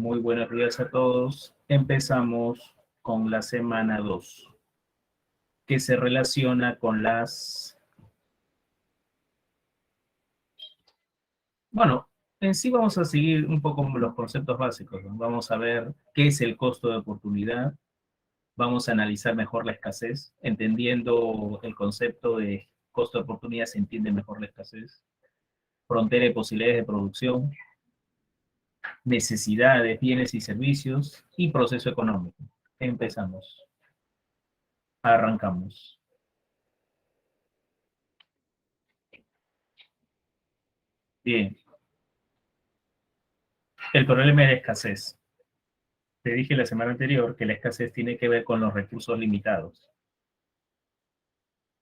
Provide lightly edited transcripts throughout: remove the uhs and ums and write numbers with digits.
Muy buenos días a todos. Empezamos con la semana 2, que se relaciona con Bueno, en sí vamos a seguir un poco los conceptos básicos, ¿no? Vamos a ver qué es el costo de oportunidad, vamos a analizar mejor la escasez, entendiendo el concepto de costo de oportunidad se entiende mejor la escasez, frontera y posibilidades de producción, necesidades, bienes y servicios y proceso económico. Empezamos, arrancamos. Bien, el problema es la escasez. Te dije la semana anterior que la escasez tiene que ver con los recursos limitados.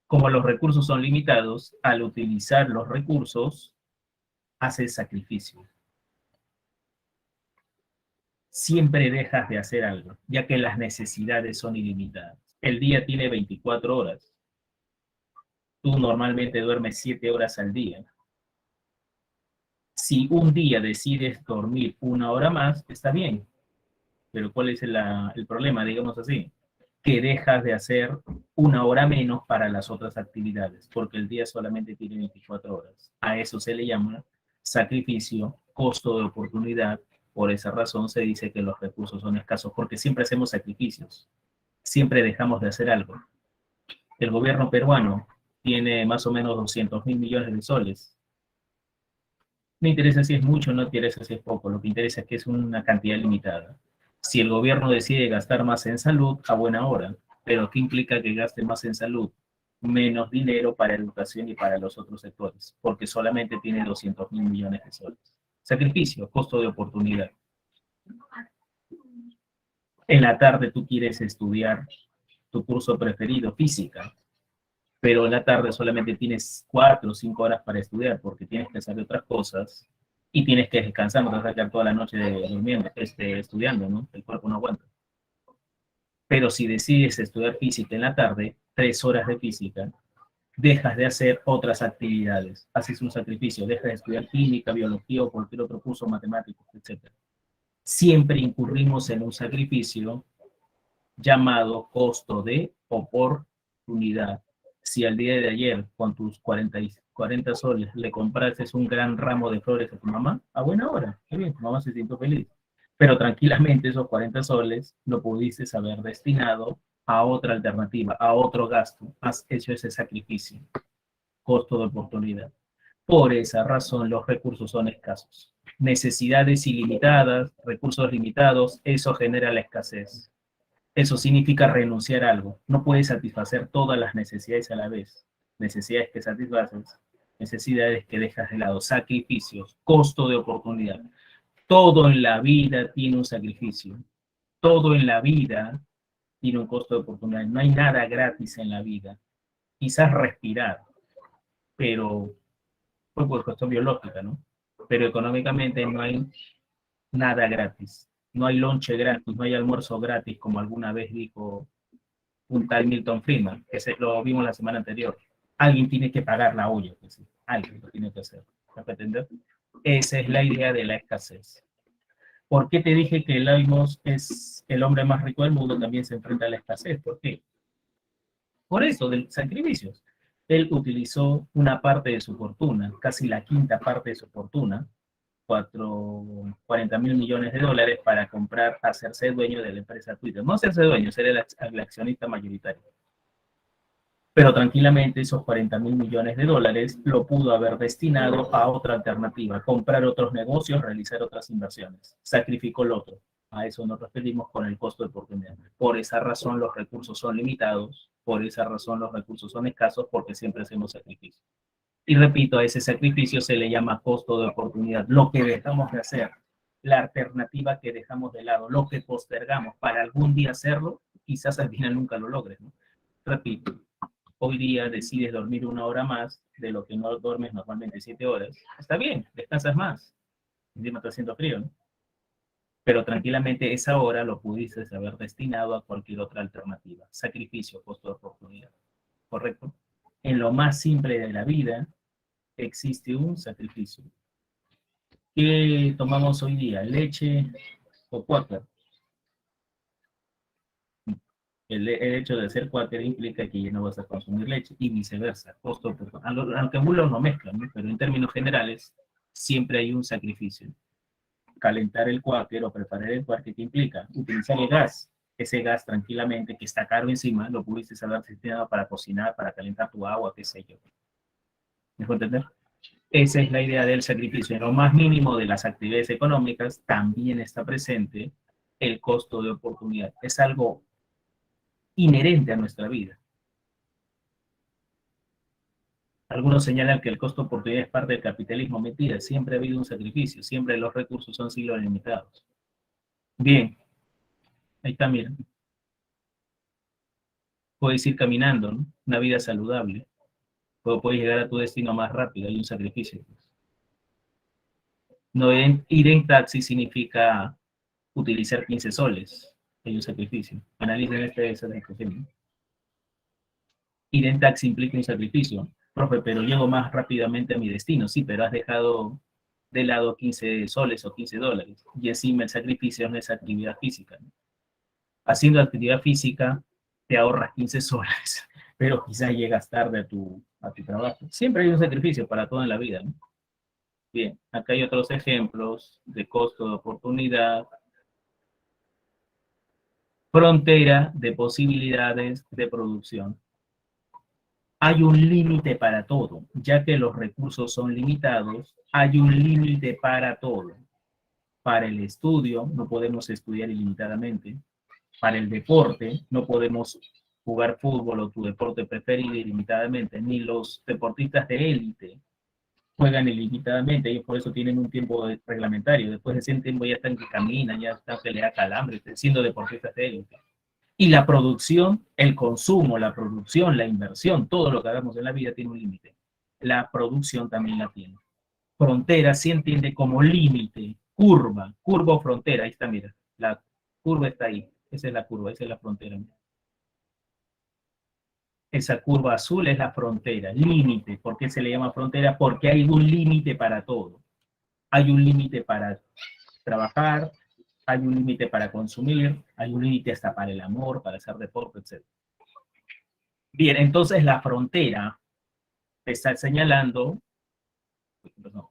Como los recursos son limitados, al utilizar los recursos, haces sacrificio. Siempre dejas de hacer algo, ya que las necesidades son ilimitadas. El día tiene 24 horas. Tú normalmente duermes 7 horas al día. Si un día decides dormir 1 hora más, está bien. Pero ¿cuál es el problema, digamos así? Que dejas de hacer 1 hora menos para las otras actividades, porque el día solamente tiene 24 horas. A eso se le llama sacrificio, costo de oportunidad. Por esa razón se dice que los recursos son escasos, porque siempre hacemos sacrificios, siempre dejamos de hacer algo. El gobierno peruano tiene más o menos 200.000 millones de soles. No interesa si es mucho, no interesa si es poco, lo que interesa es que es una cantidad limitada. Si el gobierno decide gastar más en salud, a buena hora, pero ¿qué implica que gaste más en salud? Menos dinero para educación y para los otros sectores, porque solamente tiene 200.000 millones de soles. Sacrificio, costo de oportunidad. En la tarde tú quieres estudiar tu curso preferido, física, pero en la tarde solamente tienes 4 o 5 horas para estudiar porque tienes que hacer otras cosas y tienes que descansar, no te vas a quedar toda la noche durmiendo, estudiando, ¿no? El cuerpo no aguanta. Pero si decides estudiar física en la tarde, 3 horas de física, dejas de hacer otras actividades, haces un sacrificio, dejas de estudiar química, biología o cualquier otro curso matemático, etc. Siempre incurrimos en un sacrificio llamado costo de oportunidad. Si al día de ayer con tus 40 soles le compraste un gran ramo de flores a tu mamá, a buena hora, qué bien, tu mamá se sintió feliz. Pero tranquilamente esos 40 soles lo pudiste haber destinado a otra alternativa, a otro gasto. Has hecho ese sacrificio, costo de oportunidad. Por esa razón los recursos son escasos. Necesidades ilimitadas, recursos limitados, eso genera la escasez. Eso significa renunciar a algo. No puedes satisfacer todas las necesidades a la vez. Necesidades que satisfaces, necesidades que dejas de lado, sacrificios, costo de oportunidad. Todo en la vida tiene un sacrificio. Todo en la vida tiene un costo de oportunidad. No hay nada gratis en la vida. Quizás respirar, pero fue por cuestión biológica, ¿no? Pero económicamente no hay nada gratis. No hay lonche gratis, no hay almuerzo gratis, como alguna vez dijo un tal Milton Friedman, que lo vimos la semana anterior. Alguien tiene que pagar la olla, pues, sí. Alguien lo tiene que hacer. ¿Me entender? Esa es la idea de la escasez. ¿Por qué te dije que Elon Musk es el hombre más rico del mundo? También se enfrenta a la escasez. ¿Por qué? Por eso, de sacrificios. Él utilizó una parte de su fortuna, casi la quinta parte de su fortuna, 40.000 millones de dólares para comprar, hacerse dueño de la empresa Twitter. No hacerse dueño, ser el accionista mayoritario. Pero tranquilamente esos 40.000 millones de dólares lo pudo haber destinado a otra alternativa, comprar otros negocios, realizar otras inversiones. Sacrificó el otro. A eso nos referimos con el costo de oportunidad. Por esa razón los recursos son limitados, por esa razón los recursos son escasos, porque siempre hacemos sacrificios. Y repito, a ese sacrificio se le llama costo de oportunidad. Lo que dejamos de hacer, la alternativa que dejamos de lado, lo que postergamos para algún día hacerlo, quizás al final nunca lo logres, ¿no? Repito, hoy día decides dormir 1 hora más de lo que no duermes normalmente 7 horas. Está bien, descansas más. Encima está haciendo frío, ¿no? Pero tranquilamente esa hora lo pudiste haber destinado a cualquier otra alternativa. Sacrificio, costo de oportunidad. ¿Correcto? En lo más simple de la vida existe un sacrificio. ¿Qué tomamos hoy día? Leche, o Quaker. El hecho de ser Quaker implica que ya no vas a consumir leche y viceversa. Aunque muchos lo mezclan, ¿no? Pero en términos generales siempre hay un sacrificio. Calentar el Quaker o preparar el Quaker, ¿qué implica? Utilizar el gas. Ese gas tranquilamente, que está caro encima, lo pudiste haber destinado para cocinar, para calentar tu agua, qué sé yo. ¿Me puedo entender? Esa es la idea del sacrificio. En lo más mínimo de las actividades económicas también está presente el costo de oportunidad. Es algo inherente a nuestra vida. Algunos señalan que el costo de oportunidad es parte del capitalismo. Mentira, siempre ha habido un sacrificio, siempre los recursos han sido limitados. Bien, ahí está, miren. Puedes ir caminando, ¿no? Una vida saludable. O puedes llegar a tu destino más rápido, hay un sacrificio. No ir en taxi significa utilizar 15 soles, hay un sacrificio. Analicen esa discusión. Ir en taxi implica un sacrificio. Profe, pero llego más rápidamente a mi destino. Sí, pero has dejado de lado 15 soles o 15 dólares. Y encima el sacrificio no es actividad física, ¿no? Haciendo actividad física te ahorras 15 soles, pero quizás llegas tarde a tu trabajo. Siempre hay un sacrificio para todo en la vida, ¿no? Bien, acá hay otros ejemplos de costo de oportunidad, frontera de posibilidades de producción. Hay un límite para todo, ya que los recursos son limitados, hay un límite para todo. Para el estudio no podemos estudiar ilimitadamente, para el deporte no podemos jugar fútbol o tu deporte preferido ilimitadamente, ni los deportistas de élite juegan ilimitadamente, ellos por eso tienen un tiempo reglamentario, después de ese tiempo ya están que caminan, ya están que le da calambre, siendo deportistas de élite. Y la producción, el consumo, la producción, la inversión, todo lo que hagamos en la vida tiene un límite. La producción también la tiene. Frontera se entiende como límite, curva o frontera, ahí está, mira, la curva está ahí, esa es la curva, esa es la frontera. Esa curva azul es la frontera, límite. ¿Por qué se le llama frontera? Porque hay un límite para todo. Hay un límite para trabajar, hay un límite para consumir, hay un límite hasta para el amor, para hacer deporte, etc. Bien, entonces la frontera te está señalando, perdón,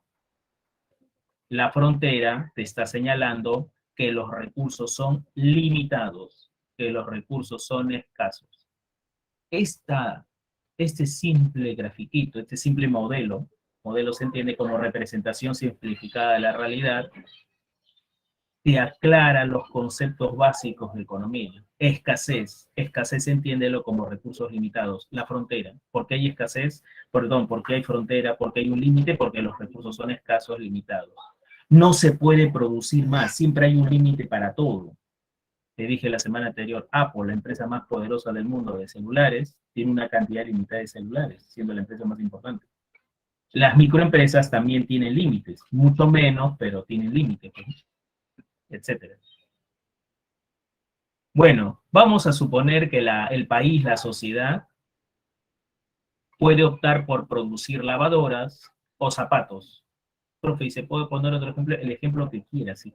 la frontera te está señalando que los recursos son limitados, que los recursos son escasos. Este simple grafiquito, este simple modelo se entiende como representación simplificada de la realidad, te aclara los conceptos básicos de economía. Escasez entiéndelo como recursos limitados. La frontera, ¿por qué hay escasez? Perdón, ¿por qué hay frontera? Porque hay un límite, porque los recursos son escasos, limitados. No se puede producir más, siempre hay un límite para todo. Te dije la semana anterior, Apple, la empresa más poderosa del mundo de celulares, tiene una cantidad limitada de celulares, siendo la empresa más importante. Las microempresas también tienen límites, mucho menos, pero tienen límites, etcétera. Bueno, vamos a suponer que el país, la sociedad, puede optar por producir lavadoras o zapatos. Profe, ¿y se puede poner otro ejemplo? El ejemplo que quiera, sí.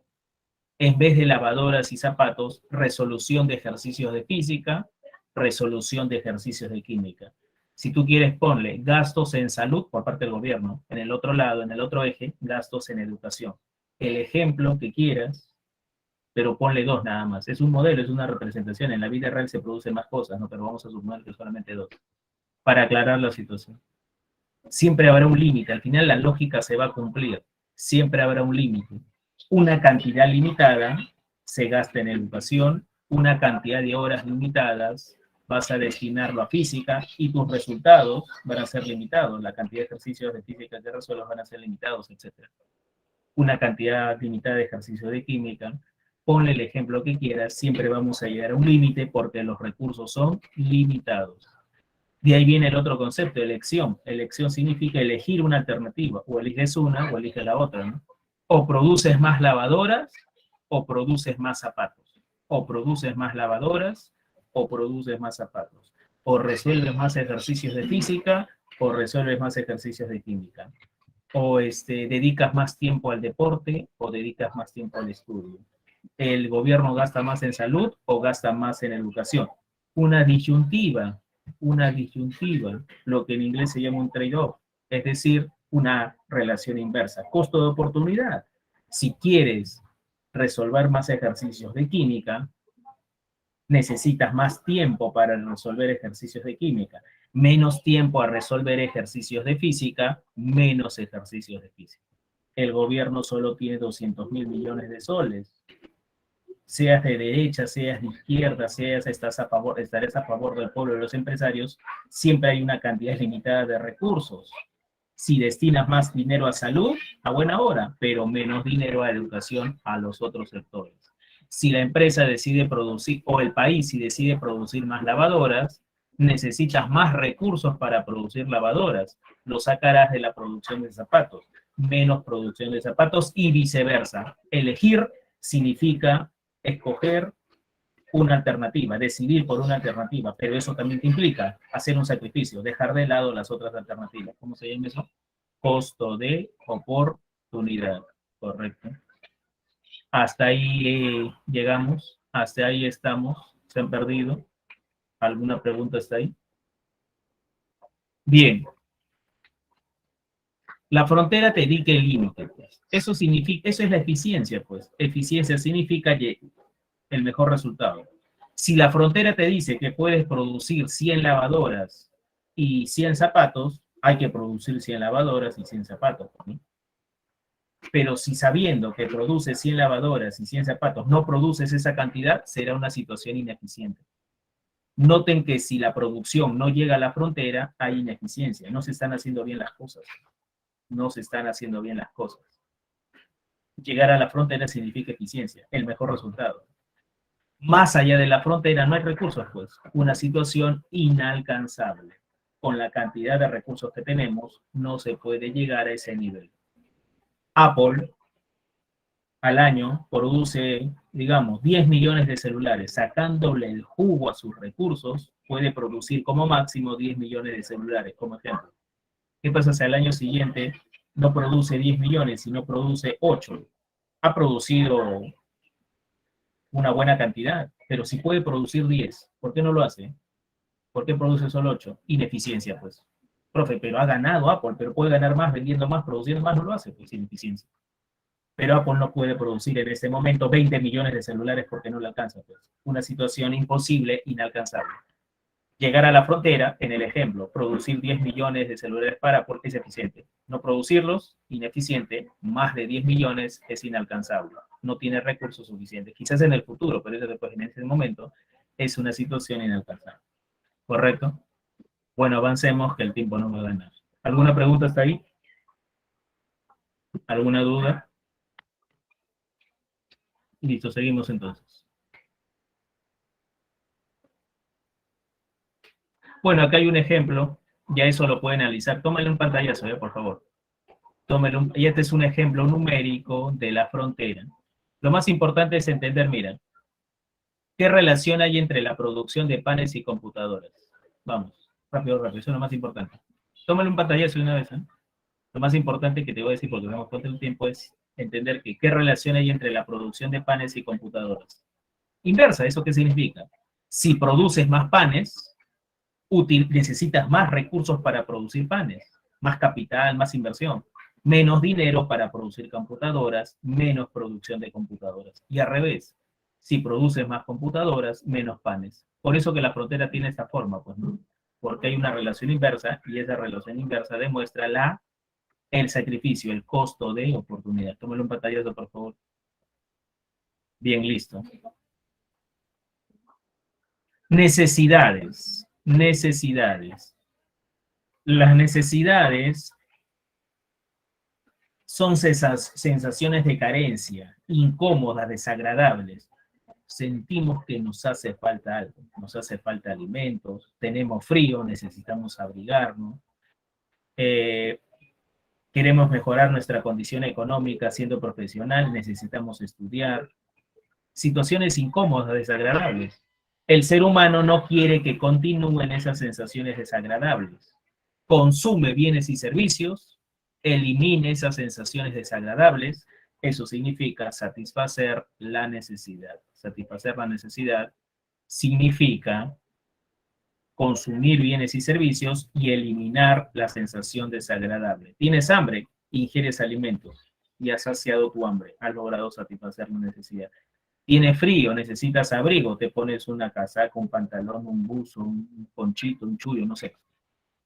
En vez de lavadoras y zapatos, resolución de ejercicios de física, resolución de ejercicios de química. Si tú quieres, ponle gastos en salud por parte del gobierno. En el otro lado, en el otro eje, gastos en educación. El ejemplo que quieras, pero ponle dos nada más. Es un modelo, es una representación. En la vida real se producen más cosas, ¿no? Pero vamos a suponer que solamente dos. Para aclarar la situación. Siempre habrá un límite. Al final la lógica se va a cumplir. Siempre habrá un límite. Una cantidad limitada se gasta en educación, una cantidad de horas limitadas vas a destinarlo a física y tus resultados van a ser limitados. La cantidad de ejercicios de física que resuelvas van a ser limitados, etc. Una cantidad limitada de ejercicios de química. Ponle el ejemplo que quieras, siempre vamos a llegar a un límite porque los recursos son limitados. De ahí viene el otro concepto, elección. Elección significa elegir una alternativa, o eliges una o eliges la otra, ¿no? O produces más lavadoras o produces más zapatos. O produces más lavadoras o produces más zapatos. O resuelves más ejercicios de física o resuelves más ejercicios de química. O dedicas más tiempo al deporte o dedicas más tiempo al estudio. ¿El gobierno gasta más en salud o gasta más en educación? Una disyuntiva, lo que en inglés se llama un trade-off, es decir, una relación inversa. Costo de oportunidad. Si quieres resolver más ejercicios de química, necesitas más tiempo para resolver ejercicios de química, menos tiempo a resolver ejercicios de física, menos ejercicios de física. El gobierno solo tiene 200.000 millones de soles. Seas de derecha, seas de izquierda, estarás a favor del pueblo y de los empresarios, siempre hay una cantidad limitada de recursos. Si destinas más dinero a salud, a buena hora, pero menos dinero a educación, a los otros sectores. Si la empresa decide producir, o el país si decide producir más lavadoras, necesitas más recursos para producir lavadoras. Lo sacarás de la producción de zapatos, menos producción de zapatos y viceversa. Elegir significa escoger una alternativa, decidir por una alternativa, pero eso también te implica hacer un sacrificio, dejar de lado las otras alternativas. ¿Cómo se llama eso? Costo de oportunidad, correcto. Hasta ahí llegamos, hasta ahí estamos, se han perdido. ¿Alguna pregunta hasta ahí? Bien. La frontera te indica el límite, pues. Eso significa, eso es la eficiencia, pues. Eficiencia significa el mejor resultado. Si la frontera te dice que puedes producir 100 lavadoras y 100 zapatos, hay que producir 100 lavadoras y 100 zapatos, ¿no? Pero si sabiendo que produces 100 lavadoras y 100 zapatos no produces esa cantidad, será una situación ineficiente. Noten que si la producción no llega a la frontera, hay ineficiencia. No se están haciendo bien las cosas. No se están haciendo bien las cosas. Llegar a la frontera significa eficiencia, el mejor resultado. Más allá de la frontera no hay recursos, pues. Una situación inalcanzable. Con la cantidad de recursos que tenemos, no se puede llegar a ese nivel. Apple al año produce, digamos, 10 millones de celulares. Sacándole el jugo a sus recursos, puede producir como máximo 10 millones de celulares, como ejemplo. ¿Qué pasa si al año siguiente no produce 10 millones, sino produce 8? Ha producido una buena cantidad, pero si puede producir 10, ¿por qué no lo hace? ¿Por qué produce solo 8? Ineficiencia, pues. Profe, pero ha ganado Apple, pero puede ganar más, vendiendo más, produciendo más, no lo hace, pues ineficiencia. Pero Apple no puede producir en este momento 20 millones de celulares porque no le alcanza, pues. Una situación imposible, inalcanzable. Llegar a la frontera, en el ejemplo, producir 10 millones de celulares para Apple es eficiente. No producirlos, ineficiente, más de 10 millones es inalcanzable. No tiene recursos suficientes. Quizás en el futuro, pero eso después en ese momento es una situación inalcanzable. ¿Correcto? Bueno, avancemos que el tiempo no me va a ganar. ¿Alguna pregunta hasta ahí? ¿Alguna duda? Listo, seguimos entonces. Bueno, acá hay un ejemplo, ya eso lo pueden analizar. Tómale un pantallazo, por favor. Tómale y este es un ejemplo numérico de la frontera. Lo más importante es entender, mira, ¿qué relación hay entre la producción de panes y computadoras? Vamos, rápido, rápido, eso es lo más importante. Tómale un pantallazo de una vez, ¿eh? Lo más importante que te voy a decir, porque vamos contra el tiempo, es entender que qué relación hay entre la producción de panes y computadoras. Inversa, ¿eso qué significa? Si produces más panes, necesitas más recursos para producir panes, más capital, más inversión, menos dinero para producir computadoras, menos producción de computadoras. Y al revés, si produces más computadoras, menos panes. Por eso que la frontera tiene esta forma, pues, ¿no? Porque hay una relación inversa y esa relación inversa demuestra el sacrificio, el costo de oportunidad. Tómalo un pantallazo, por favor. Bien, listo. Necesidades. Necesidades. Las necesidades son esas sensaciones de carencia, incómodas, desagradables. Sentimos que nos hace falta algo, nos hace falta alimentos, tenemos frío, necesitamos abrigarnos, queremos mejorar nuestra condición económica siendo profesional, necesitamos estudiar. Situaciones incómodas, desagradables. El ser humano no quiere que continúen esas sensaciones desagradables. Consume bienes y servicios, elimine esas sensaciones desagradables, Eso significa satisfacer la necesidad. Satisfacer la necesidad significa consumir bienes y servicios y eliminar la sensación desagradable. ¿Tienes hambre? Ingieres alimentos y has saciado tu hambre, has logrado satisfacer la necesidad. ¿Tienes frío? Necesitas abrigo, te pones una casaca, un pantalón, un buzo, un ponchito, un chullo, no sé.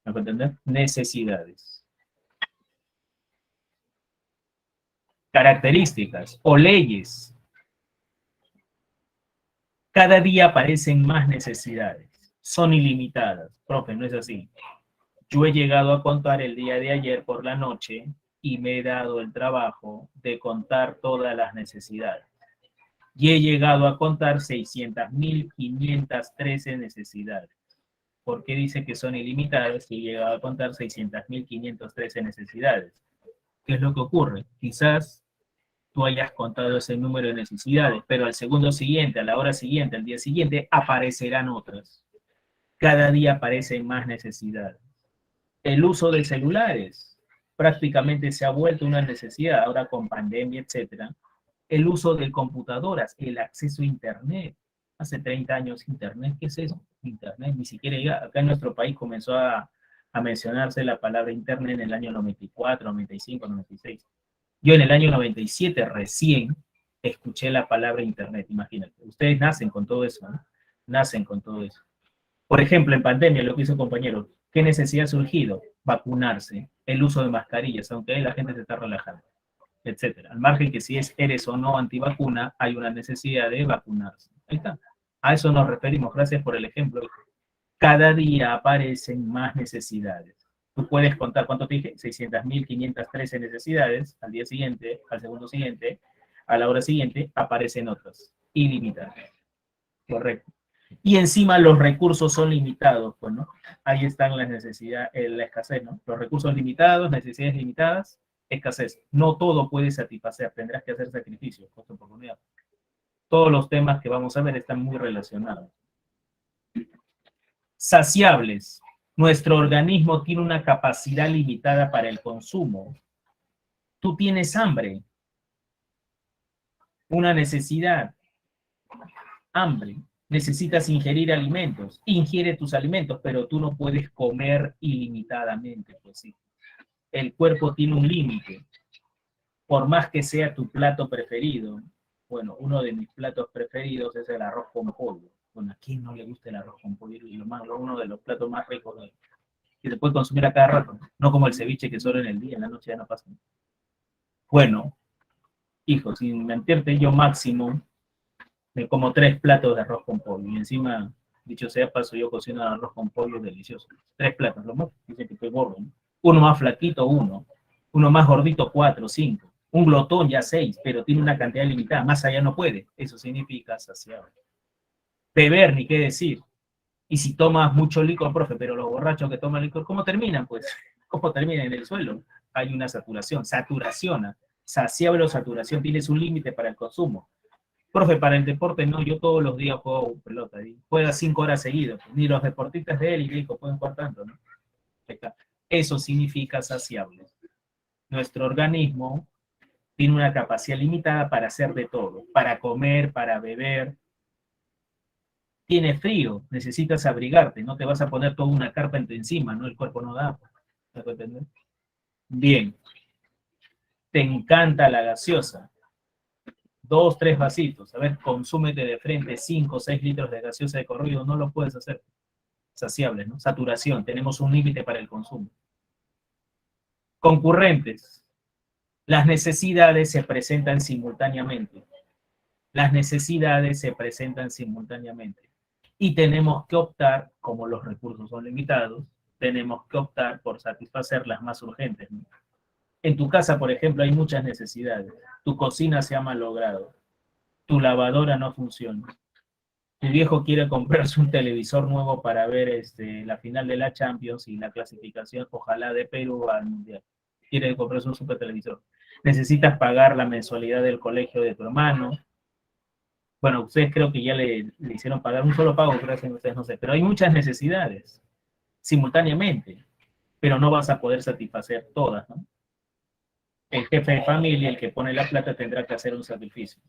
¿Me puedo entender? Necesidades. Características o leyes. Cada día aparecen más necesidades. Son ilimitadas. Profe, no es así. Yo he llegado a contar el día de ayer por la noche y me he dado el trabajo de contar todas las necesidades. Y he llegado a contar 600.513 necesidades. ¿Por qué dice que son ilimitadas si he llegado a contar 600.513 necesidades? ¿Qué es lo que ocurre? Quizás tú hayas contado ese número de necesidades, pero al segundo siguiente, a la hora siguiente, al día siguiente, aparecerán otras. Cada día aparecen más necesidades. El uso de celulares prácticamente se ha vuelto una necesidad ahora con pandemia, etcétera. El uso de computadoras, el acceso a Internet. Hace 30 años Internet, ¿qué es eso? Internet, ni siquiera llega. Acá en nuestro país comenzó a mencionarse la palabra Internet en el año 94, 95, 96. Yo en el año 97 recién escuché la palabra Internet, imagínate. Ustedes nacen con todo eso, ¿no? Nacen con todo eso. Por ejemplo, en pandemia, lo que hizo compañero, ¿qué necesidad ha surgido? Vacunarse, el uso de mascarillas, aunque ahí la gente se está relajando, etcétera. Al margen que si eres o no antivacuna, hay una necesidad de vacunarse. Ahí está. A eso nos referimos. Gracias por el ejemplo. Cada día aparecen más necesidades. Tú puedes contar, ¿cuánto te dije? 600.513 necesidades. Al día siguiente, al segundo siguiente, a la hora siguiente, aparecen otras. Ilimitadas. Correcto. Y encima los recursos son limitados, pues, ¿no? Ahí están las necesidades, la escasez, ¿no? Los recursos limitados, necesidades limitadas, escasez. No todo puede satisfacer, tendrás que hacer sacrificios, costo oportunidad. Todos los temas que vamos a ver están muy relacionados. Saciables. Nuestro organismo tiene una capacidad limitada para el consumo. Tú tienes hambre, una necesidad, hambre. Necesitas ingerir alimentos, ingiere tus alimentos, pero tú no puedes comer ilimitadamente, pues sí. El cuerpo tiene un límite. Por más que sea tu plato preferido, bueno, uno de mis platos preferidos es el arroz con pollo. Bueno, ¿a quién no le gusta el arroz con pollo? Y uno de los platos más ricos que se puede consumir a cada rato, no como el ceviche que solo en el día, en la noche ya no pasa. Bueno, hijo, sin mentirte, yo máximo me como 3 platos de arroz con pollo y encima, dicho sea paso, yo cocino arroz con pollo delicioso. 3 platos, lo más dicen que estoy gordo, ¿no? Uno más flaquito, uno más gordito, 4, 5, un glotón ya 6, pero tiene una cantidad limitada, más allá no puede, eso significa saciado. Beber, ni qué decir, y si tomas mucho licor, profe, pero los borrachos que toman licor, ¿cómo terminan? Pues, ¿cómo terminan en el suelo? Hay una saturación, saciable o saturación, tienes un límite para el consumo. Profe, para el deporte no, yo todos los días juego pelota, y juega 5 horas seguidas, ni los deportistas de élite pueden jugar tanto, ¿no? Eso significa saciable. Nuestro organismo tiene una capacidad limitada para hacer de todo, para comer, para beber. Tienes frío, necesitas abrigarte, no te vas a poner toda una carpa en tu encima, ¿no? El cuerpo no da. ¿Me puede entender? Bien. Te encanta la gaseosa. 2, 3 vasitos. A ver, consúmete de frente 5, 6 litros de gaseosa de corrido. No lo puedes hacer. Saciables, ¿no? Saturación. Tenemos un límite para el consumo. Concurrentes. Las necesidades se presentan simultáneamente. Las necesidades se presentan simultáneamente. Y tenemos que optar, como los recursos son limitados, tenemos que optar por satisfacer las más urgentes, ¿no? En tu casa, por ejemplo, hay muchas necesidades. Tu cocina se ha malogrado. Tu lavadora no funciona. El viejo quiere comprarse un televisor nuevo para ver la final de la Champions y la clasificación, ojalá, de Perú al Mundial. Quiere comprarse un super televisor. Necesitas pagar la mensualidad del colegio de tu hermano. Bueno, ustedes creo que ya le hicieron pagar un solo pago, gracias a ustedes, no sé. Pero hay muchas necesidades simultáneamente, pero no vas a poder satisfacer todas, ¿no? El jefe de familia, el que pone la plata, tendrá que hacer un sacrificio.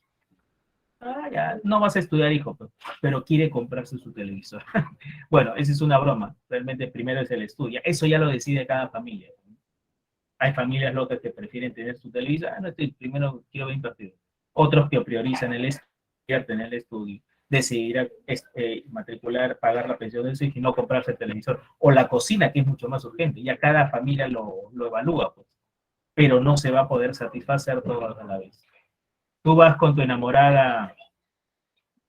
Ya, no vas a estudiar, hijo, pero quiere comprarse su televisor. Bueno, esa es una broma. Realmente primero es el estudio. Eso ya lo decide cada familia. Hay familias locas que prefieren tener su televisor. No estoy, primero quiero ver un partido. Otros que priorizan el estudio, tener el estudio, decidir matricular, pagar la pensión de su hijo y no comprarse el televisor. O la cocina, que es mucho más urgente. Ya cada familia lo evalúa, pues. Pero no se va a poder satisfacer todas a la vez. Tú vas con tu enamorada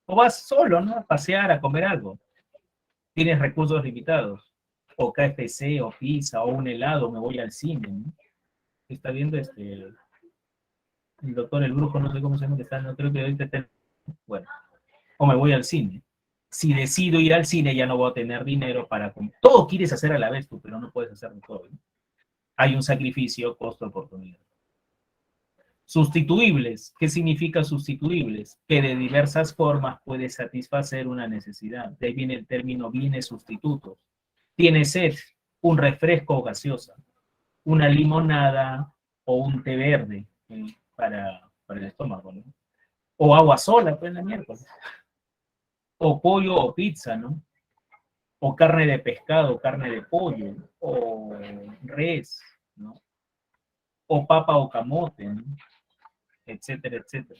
o vas solo, ¿no? A pasear, a comer algo. Tienes recursos limitados. O KFC, o pizza, o un helado, me voy al cine, ¿no? Está viendo el doctor El Brujo, no sé cómo se llama, que está, no creo que ahorita esté, bueno, o me voy al cine. Si decido ir al cine, ya no voy a tener dinero para comer. Todo quieres hacer a la vez tú, pero no puedes hacerlo todo, ¿no? Hay un sacrificio, costo, oportunidad. Sustituibles. ¿Qué significa sustituibles? Que de diversas formas puede satisfacer una necesidad. De ahí viene el término bienes sustitutos. Tiene sed, un refresco gaseosa, una limonada o un té verde para el estómago, ¿no? O agua sola, pues, la miércoles. O pollo o pizza, ¿no? O carne de pescado, carne de pollo, o res, ¿no? O papa o camote, ¿no? Etcétera, etcétera.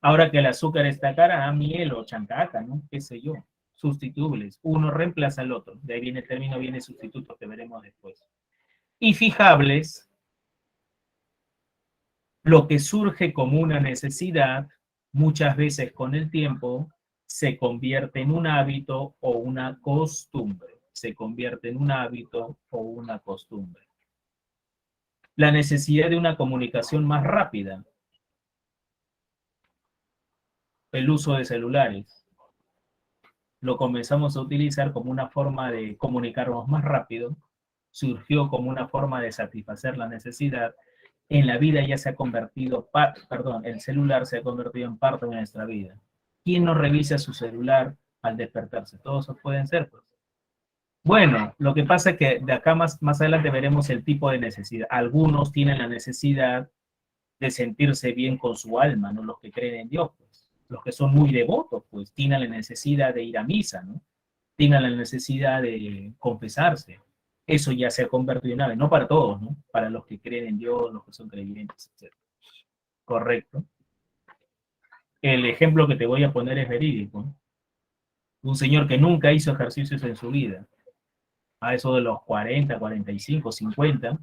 Ahora que el azúcar está cara, miel o chancaca, ¿no? Qué sé yo. Sustituibles. Uno reemplaza al otro. De ahí viene el término, viene sustituto, que veremos después. Y fijables, lo que surge como una necesidad, muchas veces con el tiempo, se convierte en un hábito o una costumbre. Se convierte en un hábito o una costumbre. La necesidad de una comunicación más rápida. El uso de celulares. Lo comenzamos a utilizar como una forma de comunicarnos más rápido. Surgió como una forma de satisfacer la necesidad. En la vida ya se ha convertido, perdón, el celular se ha convertido en parte de nuestra vida. ¿Quién no revisa su celular al despertarse? Todos pueden ser, pues. Bueno, lo que pasa es que de acá más adelante veremos el tipo de necesidad. Algunos tienen la necesidad de sentirse bien con su alma, ¿no? Los que creen en Dios, pues. Los que son muy devotos, pues, tienen la necesidad de ir a misa, ¿no? Tienen la necesidad de confesarse. Eso ya se ha convertido en algo, no para todos, ¿no? Para los que creen en Dios, los que son creyentes, etc. Correcto. El ejemplo que te voy a poner es verídico. Un señor que nunca hizo ejercicios en su vida, a eso de los 40, 45, 50,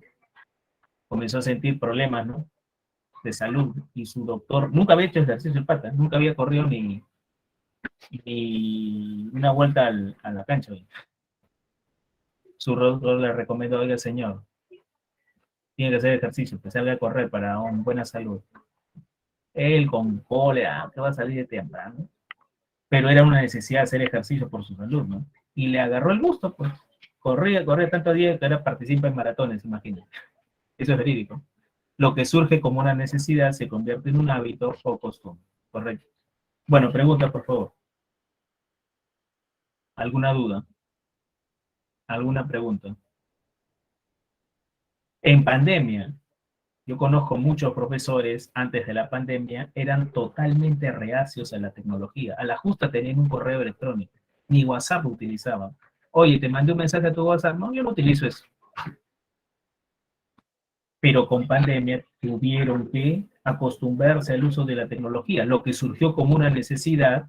comenzó a sentir problemas, ¿no? De salud, y su doctor nunca había hecho ejercicio el pata, nunca había corrido ni una vuelta a la cancha. Su doctor le recomendó, oiga, señor, tiene que hacer ejercicio, que salga a correr para una buena salud. Él con cólera, que va a salir de temprano, pero era una necesidad de hacer ejercicio por su salud, ¿no? Y le agarró el gusto, pues. Corría tanto día que ahora participa en maratones, imagínate. Eso es verídico. Lo que surge como una necesidad se convierte en un hábito o costumbre. Correcto. Bueno, pregunta, por favor. ¿Alguna duda? ¿Alguna pregunta? En pandemia, yo conozco muchos profesores antes de la pandemia, eran totalmente reacios a la tecnología. A la justa tenían un correo electrónico. Ni WhatsApp utilizaban. Oye, te mandé un mensaje a tu WhatsApp. No, yo no utilizo eso. Pero con pandemia tuvieron que acostumbrarse al uso de la tecnología. Lo que surgió como una necesidad,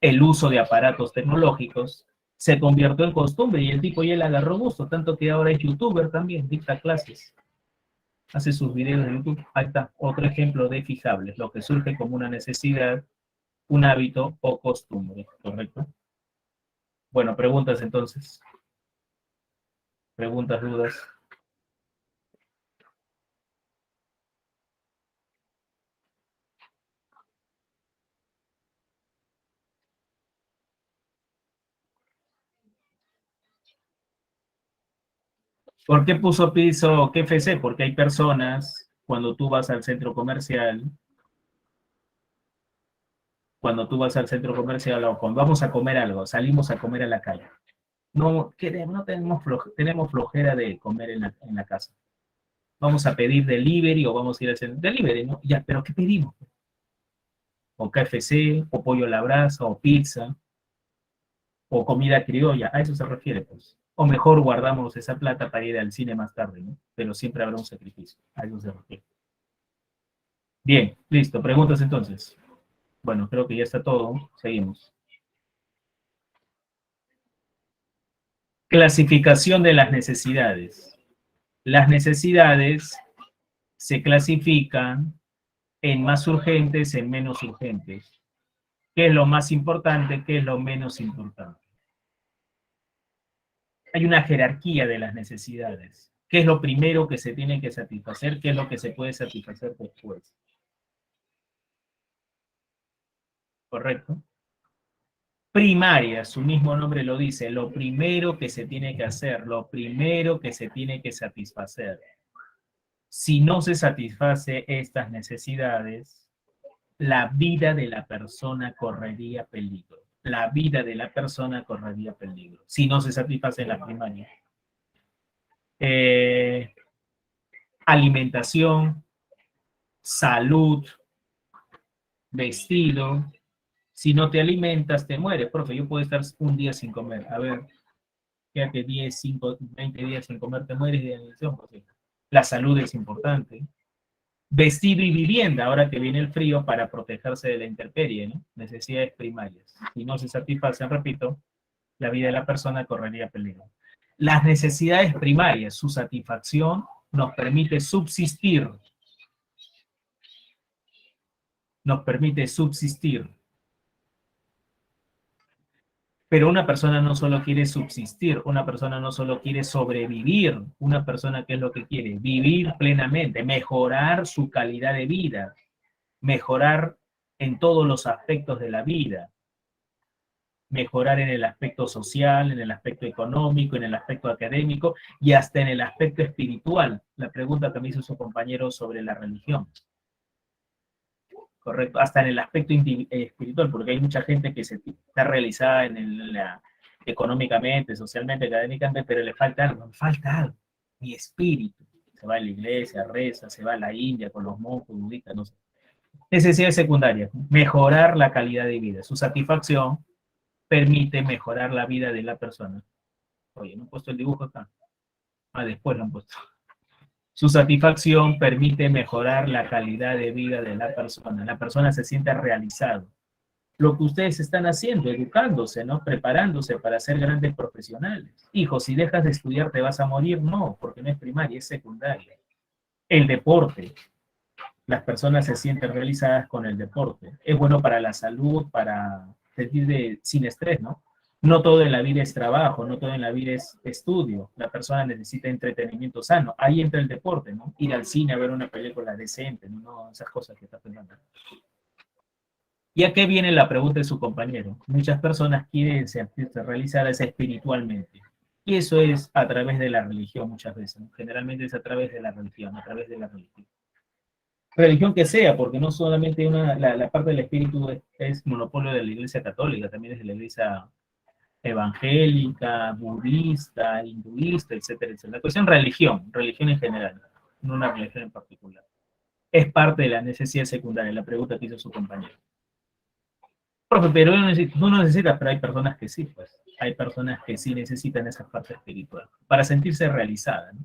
el uso de aparatos tecnológicos, se convirtió en costumbre y el tipo ya le agarró gusto, tanto que ahora es youtuber también, dicta clases, hace sus videos de YouTube. Ahí está, otro ejemplo de fijables, lo que surge como una necesidad, un hábito o costumbre, ¿correcto? Bueno, preguntas entonces. Preguntas, dudas. ¿Por qué puso piso KFC? Porque hay personas, cuando tú vas al centro comercial o cuando vamos a comer algo, salimos a comer a la calle. No, no tenemos, tenemos flojera de comer en la casa. Vamos a pedir delivery o vamos a ir a hacer delivery, ¿no? Ya, pero ¿qué pedimos? O KFC, o pollo a la brasa, o pizza, o comida criolla, a eso se refiere, pues. O mejor guardamos esa plata para ir al cine más tarde, ¿no? Pero siempre habrá un sacrificio, a eso se refiere. Bien, listo, preguntas entonces. Bueno, creo que ya está todo, seguimos. Clasificación de las necesidades. Las necesidades se clasifican en más urgentes, en menos urgentes. ¿Qué es lo más importante? ¿Qué es lo menos importante? Hay una jerarquía de las necesidades. ¿Qué es lo primero que se tiene que satisfacer? ¿Qué es lo que se puede satisfacer después? ¿Correcto? Primaria, su mismo nombre lo dice, lo primero que se tiene que hacer, lo primero que se tiene que satisfacer. Si no se satisface estas necesidades, la vida de la persona correría peligro. La vida de la persona correría peligro. Si no se satisface la primaria. Eh, alimentación, salud, vestido. Si no te alimentas, te mueres. Profe, yo puedo estar un día sin comer. A ver, quédate 10, 5, 20 días sin comer, te mueres de alimentación. Porque la salud es importante. Vestido y vivienda, ahora que viene el frío, para protegerse de la intemperie, ¿no? Necesidades primarias. Si no se satisfacen, repito, la vida de la persona correría peligro. Las necesidades primarias, su satisfacción nos permite subsistir. Nos permite subsistir. Pero una persona no solo quiere subsistir, una persona no solo quiere sobrevivir, una persona que es lo que quiere, vivir plenamente, mejorar su calidad de vida, mejorar en todos los aspectos de la vida, mejorar en el aspecto social, en el aspecto económico, en el aspecto académico y hasta en el aspecto espiritual. La pregunta que me hizo su compañero sobre la religión. Correcto, hasta en el aspecto espiritual, porque hay mucha gente que se está realizada económicamente, socialmente, académicamente, pero le falta algo, mi espíritu. Se va a la iglesia, reza, se va a la India con los monjes budistas, no sé. Necesidades secundarias, mejorar la calidad de vida. Su satisfacción permite mejorar la vida de la persona. Oye, ¿no he puesto el dibujo acá? Ah, después lo han puesto. Su satisfacción permite mejorar la calidad de vida de la persona. La persona se siente realizado. Lo que ustedes están haciendo, educándose, ¿no? Preparándose para ser grandes profesionales. Hijo, si dejas de estudiar te vas a morir. No, porque no es primaria, es secundaria. El deporte. Las personas se sienten realizadas con el deporte. Es bueno para la salud, para sentir sin estrés, ¿no? No todo en la vida es trabajo, no todo en la vida es estudio. La persona necesita entretenimiento sano. Ahí entra el deporte, ¿no? Ir al cine a ver una película decente, ¿no? Esas cosas que está pensando. ¿Y a qué viene la pregunta de su compañero? Muchas personas quieren sentirse realizadas espiritualmente. Y eso es a través de la religión muchas veces, ¿no? Generalmente es a través de la religión, a través de la religión. Religión que sea, porque no solamente la parte del espíritu es monopolio de la Iglesia Católica, también es de la Iglesia evangélica, budista, hinduista, etcétera, etcétera. La cuestión religión en general, no una religión en particular. Es parte de la necesidad secundaria, la pregunta que hizo su compañero. Profe, pero tú no necesitas, pero hay personas que sí, pues. Hay personas que sí necesitan esa parte espiritual para sentirse realizadas, ¿no?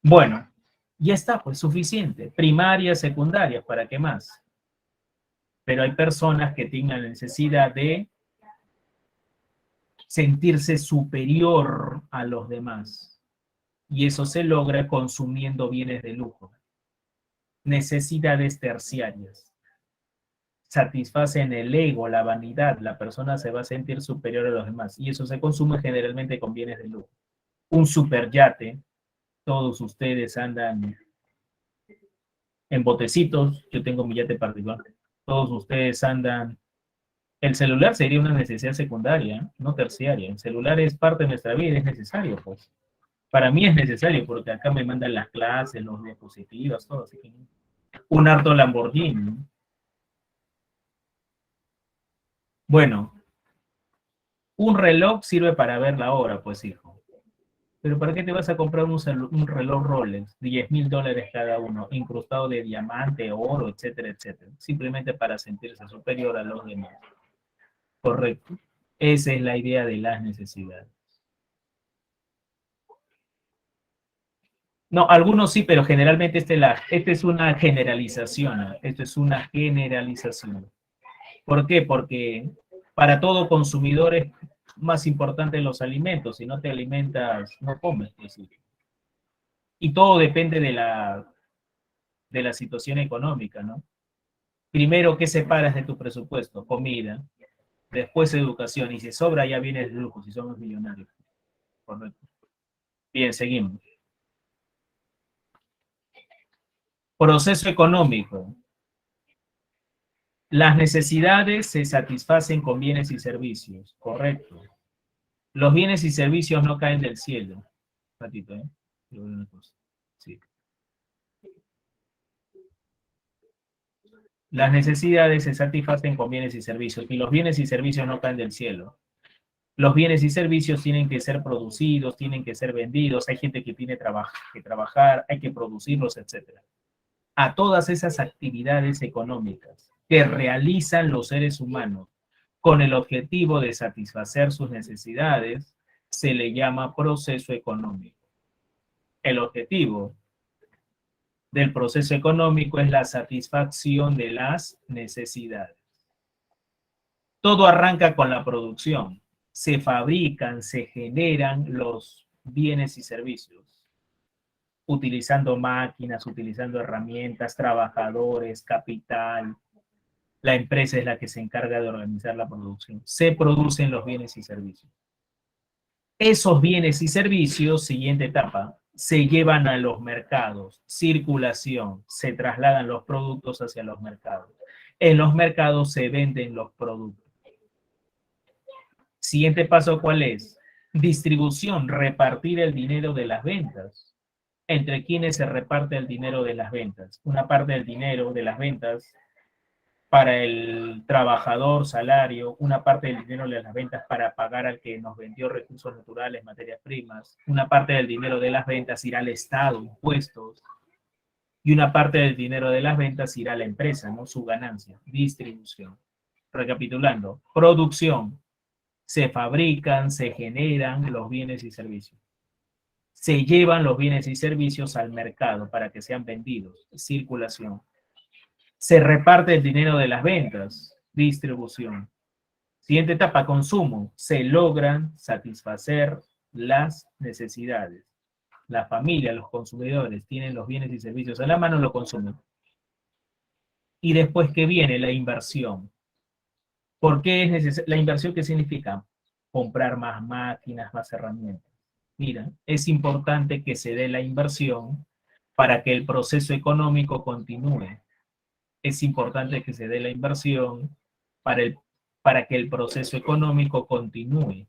Bueno, ya está, pues suficiente. Primaria, secundaria, ¿para qué más? Pero hay personas que tienen la necesidad de sentirse superior a los demás. Y eso se logra consumiendo bienes de lujo. Necesidades terciarias. Satisfacen el ego, la vanidad. La persona se va a sentir superior a los demás. Y eso se consume generalmente con bienes de lujo. Un superyate. Todos ustedes andan en botecitos. Yo tengo mi yate particular. Todos ustedes andan. El celular sería una necesidad secundaria, no terciaria. El celular es parte de nuestra vida, es necesario, pues. Para mí es necesario porque acá me mandan las clases, los diapositivas, todo. Así que un harto Lamborghini, ¿no? Bueno, un reloj sirve para ver la hora, pues hijo. Pero ¿para qué te vas a comprar un reloj Rolex de $10.000 cada uno, incrustado de diamante, oro, etcétera, etcétera? Simplemente para sentirse superior a los demás. Correcto. Esa es la idea de las necesidades. No, algunos sí, pero generalmente esta es una generalización. ¿No? Esto es una generalización. ¿Por qué? Porque para todo consumidor es más importante los alimentos. Si no te alimentas, no comes. Pues, sí. Y todo depende de la situación económica, ¿no? Primero, ¿qué separas de tu presupuesto? Comida, después educación, y si sobra ya viene el lujo, si somos millonarios. Correcto. Bien, seguimos. Proceso económico. Las necesidades se satisfacen con bienes y servicios, correcto. Los bienes y servicios no caen del cielo. Un ratito, ¿eh? Sí. Las necesidades se satisfacen con bienes y servicios, y los bienes y servicios no caen del cielo. Los bienes y servicios tienen que ser producidos, tienen que ser vendidos, hay gente que tiene que trabajar, hay que producirlos, etc. A todas esas actividades económicas que realizan los seres humanos con el objetivo de satisfacer sus necesidades, se le llama proceso económico. El objetivo del proceso económico es la satisfacción de las necesidades. Todo arranca con la producción. Se fabrican, se generan los bienes y servicios, utilizando máquinas, utilizando herramientas, trabajadores, capital. La empresa es la que se encarga de organizar la producción. Se producen los bienes y servicios. Esos bienes y servicios, siguiente etapa, se llevan a los mercados, circulación, se trasladan los productos hacia los mercados. En los mercados se venden los productos. Siguiente paso, ¿cuál es? Distribución, repartir el dinero de las ventas. ¿Entre quiénes se reparte el dinero de las ventas? Una parte del dinero de las ventas para el trabajador, salario, una parte del dinero de las ventas para pagar al que nos vendió recursos naturales, materias primas, una parte del dinero de las ventas irá al Estado, impuestos, y una parte del dinero de las ventas irá a la empresa, ¿no? Su ganancia, distribución. Recapitulando, producción, se fabrican, se generan los bienes y servicios. Se llevan los bienes y servicios al mercado para que sean vendidos, circulación. Se reparte el dinero de las ventas, distribución. Siguiente etapa, consumo. Se logran satisfacer las necesidades. La familia, los consumidores, tienen los bienes y servicios a la mano, lo consumen. Y después, ¿qué viene? La inversión. ¿Por qué es necesaria? La inversión, ¿qué significa? Comprar más máquinas, más herramientas. Mira, es importante que se dé la inversión para que el proceso económico continúe. Es importante que se dé la inversión para que el proceso económico continúe.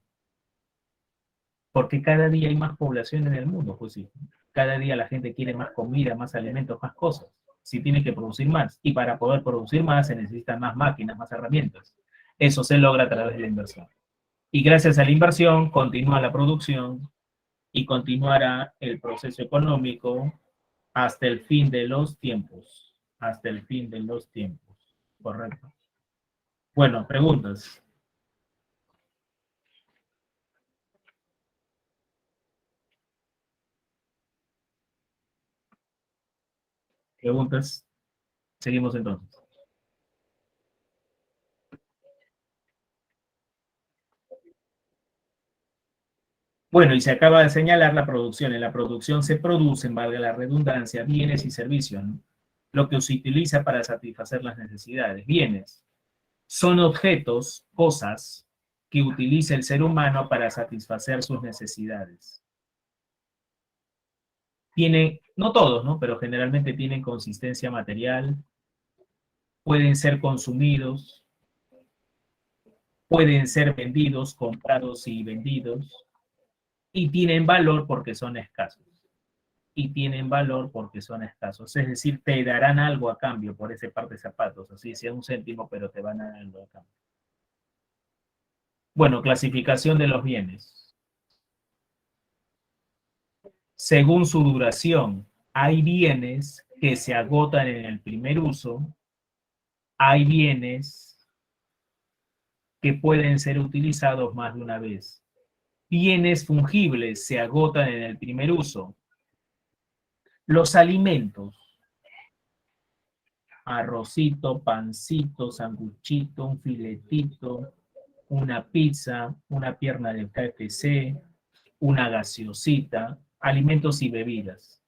Porque cada día hay más población en el mundo, pues sí. Cada día la gente quiere más comida, más alimentos, más cosas. Sí tiene que producir más. Y para poder producir más se necesitan más máquinas, más herramientas. Eso se logra a través de la inversión. Y gracias a la inversión continúa la producción y continuará el proceso económico hasta el fin de los tiempos. Hasta el fin de los tiempos. Correcto. Bueno, preguntas. Preguntas. Seguimos entonces. Bueno, y se acaba de señalar la producción. En la producción se producen, valga la redundancia, bienes y servicios, ¿no? Lo que se utiliza para satisfacer las necesidades. Bienes son objetos, cosas, que utiliza el ser humano para satisfacer sus necesidades. Tiene, no todos, ¿no? Pero generalmente tienen consistencia material, pueden ser consumidos, pueden ser vendidos, comprados y vendidos, y tienen valor porque son escasos. Y tienen valor porque son escasos. Es decir, te darán algo a cambio por ese par de zapatos, así sea un céntimo, pero te van a dar algo a cambio. Bueno, clasificación de los bienes. Según su duración, hay bienes que se agotan en el primer uso, hay bienes que pueden ser utilizados más de una vez. Bienes fungibles se agotan en el primer uso. Los alimentos, arrocito, pancito, sanguchito, un filetito, una pizza, una pierna de KFC, una gaseosita, alimentos y bebidas.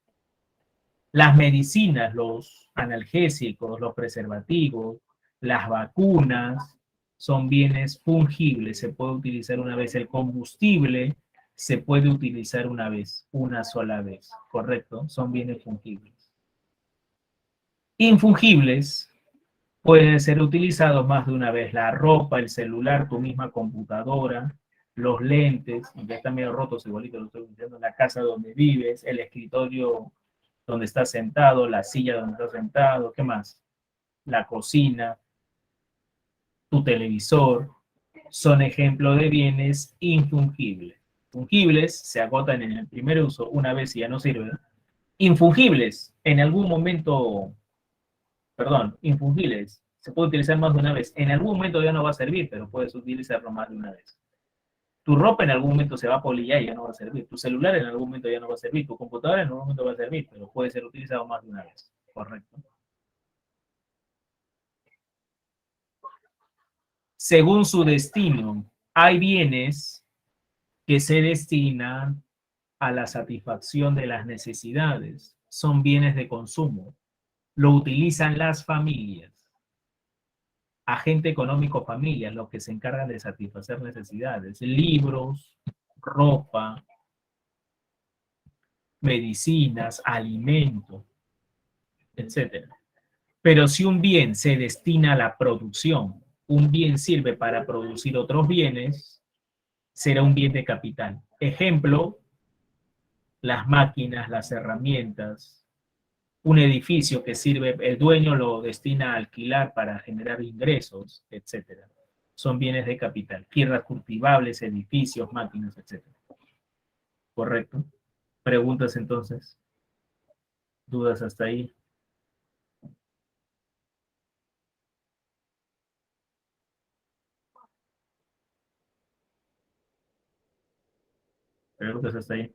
Las medicinas, los analgésicos, los preservativos, las vacunas, son bienes fungibles. Se puede utilizar una vez. El combustible se puede utilizar una vez, una sola vez, ¿correcto? Son bienes fungibles. Infungibles pueden ser utilizados más de una vez. La ropa, el celular, tu misma computadora, los lentes, ya están medio rotos, igualito lo estoy diciendo, la casa donde vives, el escritorio donde estás sentado, la silla donde estás sentado, ¿qué más? La cocina, tu televisor, son ejemplos de bienes infungibles. Fungibles se agotan en el primer uso una vez y ya no sirven. Infungibles, en algún momento, perdón, infungibles, se puede utilizar más de una vez. En algún momento ya no va a servir, pero puedes utilizarlo más de una vez. Tu ropa en algún momento se va a polillar y ya no va a servir. Tu celular en algún momento ya no va a servir. Tu computadora en algún momento va a servir, pero puede ser utilizado más de una vez. Correcto. Según su destino, hay bienes que se destinan a la satisfacción de las necesidades. Son bienes de consumo. Lo utilizan las familias. Agente económico familias, los que se encargan de satisfacer necesidades. Libros, ropa, medicinas, alimentos, etcétera. Pero si un bien se destina a la producción, un bien sirve para producir otros bienes, será un bien de capital. Ejemplo, las máquinas, las herramientas, un edificio que sirve, el dueño lo destina a alquilar para generar ingresos, etcétera. Son bienes de capital. Tierras cultivables, edificios, máquinas, etcétera. ¿Correcto? Preguntas entonces. ¿Dudas hasta ahí? Preguntas hasta ahí.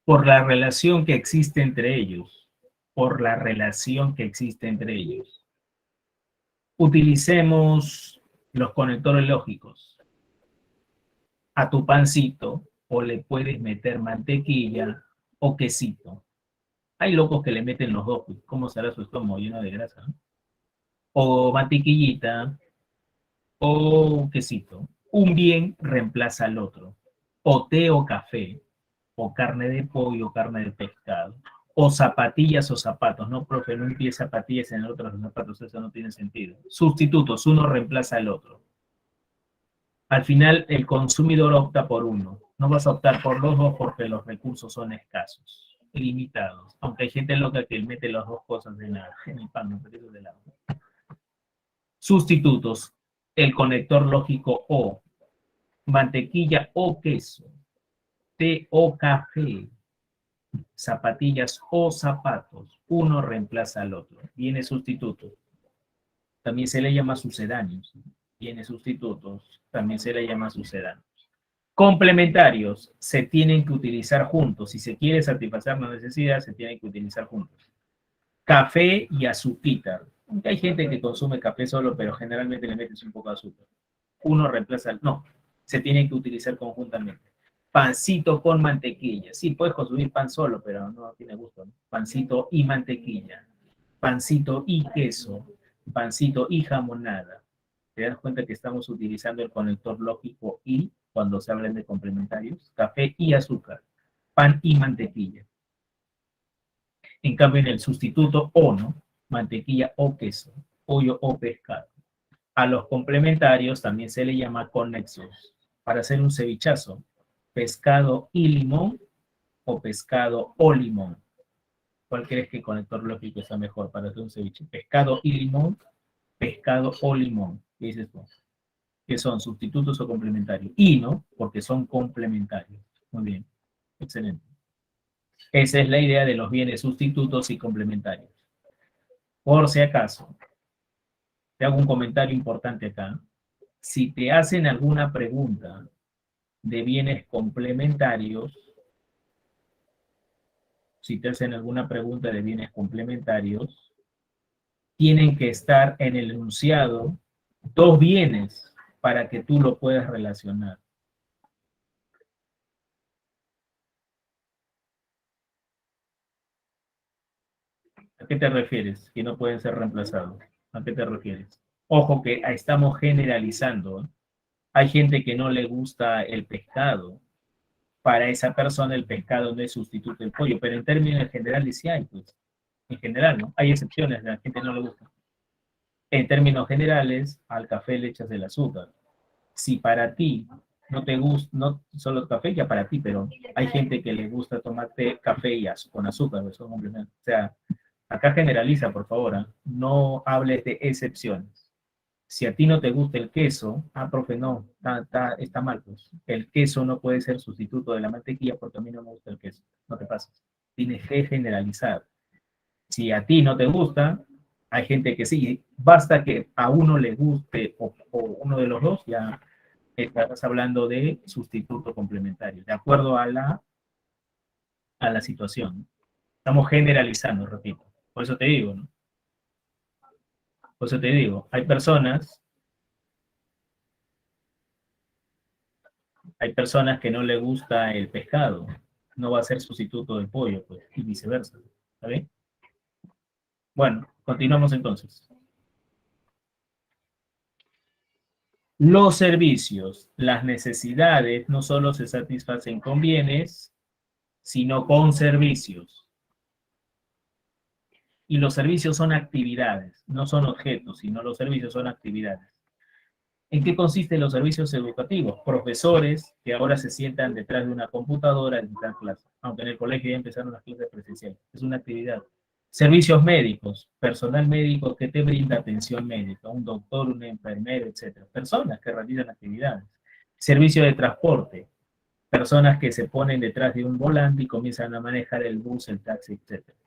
Por la relación que existe entre ellos. Por la relación que existe entre ellos. Utilicemos los conectores lógicos. A tu pancito o le puedes meter mantequilla o quesito. Hay locos que le meten los dos, pues, ¿cómo será su estómago lleno de grasa? ¿No? O mantequillita o quesito. Un bien reemplaza al otro. O té o café, o carne de pollo, o carne de pescado. O zapatillas o zapatos. No, profe, no un pie zapatillas en el otro zapatos, eso no tiene sentido. Sustitutos, uno reemplaza al otro. Al final, el consumidor opta por uno. No vas a optar por los dos porque los recursos son escasos, limitados. Aunque hay gente loca que mete las dos cosas en el pan, no de lado. Sustitutos. El conector lógico o mantequilla o queso, té o café, zapatillas o zapatos. Uno reemplaza al otro. Viene sustituto. También se le llama sucedáneos. Viene sustitutos. También se le llama sucedáneos. Complementarios se tienen que utilizar juntos. Si se quiere satisfacer la necesidad, se tienen que utilizar juntos. Café y azúcar. Hay gente que consume café solo, pero generalmente le metes un poco de azúcar. Uno reemplaza al... No, se tienen que utilizar conjuntamente. Pancito con mantequilla. Sí, puedes consumir pan solo, pero no tiene gusto, ¿no? Pancito y mantequilla. Pancito y queso. Pancito y jamonada. ¿Te das cuenta que estamos utilizando el conector lógico y cuando se hablan de complementarios? Café y azúcar. Pan y mantequilla. En cambio, en el sustituto o no, mantequilla o queso, pollo o pescado. A los complementarios también se le llama conexos. para hacer un cevichazo? ¿Pescado y limón o pescado o limón? ¿Cuál crees que conector lógico está mejor para hacer un ceviche? ¿Pescado y limón? ¿Pescado o limón? ¿Qué dices tú? ¿Qué son? ¿Sustitutos o complementarios? Y no, porque son complementarios. Muy bien, excelente. Esa es la idea de los bienes sustitutos y complementarios. Por si acaso, te hago un comentario importante acá. Si te hacen alguna pregunta de bienes complementarios, si te hacen alguna pregunta de bienes complementarios, tienen que estar en el enunciado dos bienes para que tú lo puedas relacionar. ¿A qué te refieres? Que no pueden ser reemplazados. ¿A qué te refieres? Ojo que estamos generalizando, ¿eh? Hay gente que no le gusta el pescado. Para esa persona el pescado no es sustituto del pollo, pero en términos generales sí hay, pues. En general, ¿no? Hay excepciones, a la gente no le gusta. En términos generales, al café le echas el azúcar. Si para ti no te gusta, no solo el café, ya para ti, pero hay gente que le gusta tomarte café y con azúcar, eso es complemento. O sea, acá generaliza, por favor, ¿eh? No hables de excepciones. Si a ti no te gusta el queso, profe, no, está mal, pues. El queso no puede ser sustituto de la mantequilla porque a mí no me gusta el queso. No te pases. Tienes que generalizar. Si a ti no te gusta, hay gente que sí. Basta que a uno le guste o uno de los dos, ya estás hablando de sustituto complementario, de acuerdo a la situación. Estamos generalizando, repito. Por eso te digo, ¿no? Por eso te digo, hay personas que no le gusta el pescado, no va a ser sustituto del pollo, pues, y viceversa. ¿Está bien? Bueno, continuamos entonces. Los servicios, las necesidades no solo se satisfacen con bienes, sino con servicios. Y los servicios son actividades, no son objetos, sino los servicios son actividades. ¿En qué consisten los servicios educativos? Profesores que ahora se sientan detrás de una computadora en dar clases, aunque en el colegio ya empezaron las clases presenciales. Es una actividad. Servicios médicos, personal médico que te brinda atención médica, un doctor, un enfermero, etcétera. Personas que realizan actividades. Servicio de transporte, personas que se ponen detrás de un volante y comienzan a manejar el bus, el taxi, etcétera.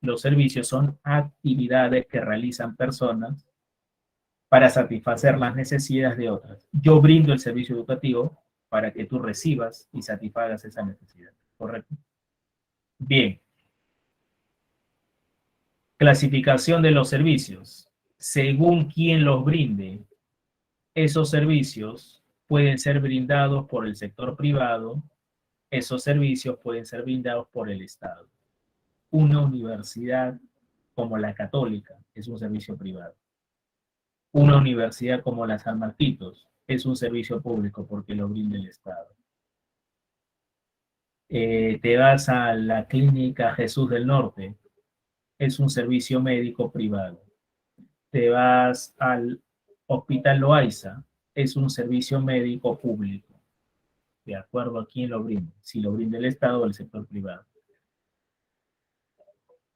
Los servicios son actividades que realizan personas para satisfacer las necesidades de otras. Yo brindo el servicio educativo para que tú recibas y satisfagas esa necesidad. ¿Correcto? Bien. Clasificación de los servicios. Según quien los brinde, esos servicios pueden ser brindados por el sector privado, esos servicios pueden ser brindados por el Estado. Una universidad como la Católica es un servicio privado. Una universidad como la San Marquitos es un servicio público porque lo brinda el Estado. Te vas a la Clínica Jesús del Norte, es un servicio médico privado. Te vas al Hospital Loaiza, es un servicio médico público. De acuerdo a quién lo brinda, si lo brinda el Estado o el sector privado.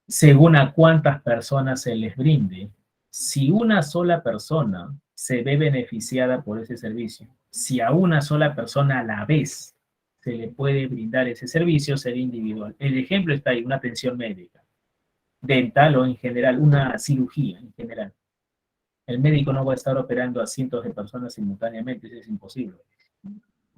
Según a cuántas personas se les brinde, si una sola persona se ve beneficiada por ese servicio, si a una sola persona a la vez se le puede brindar ese servicio, será individual. El ejemplo está ahí, una atención médica, dental o en general, una cirugía en general. El médico no va a estar operando a cientos de personas simultáneamente, eso es imposible.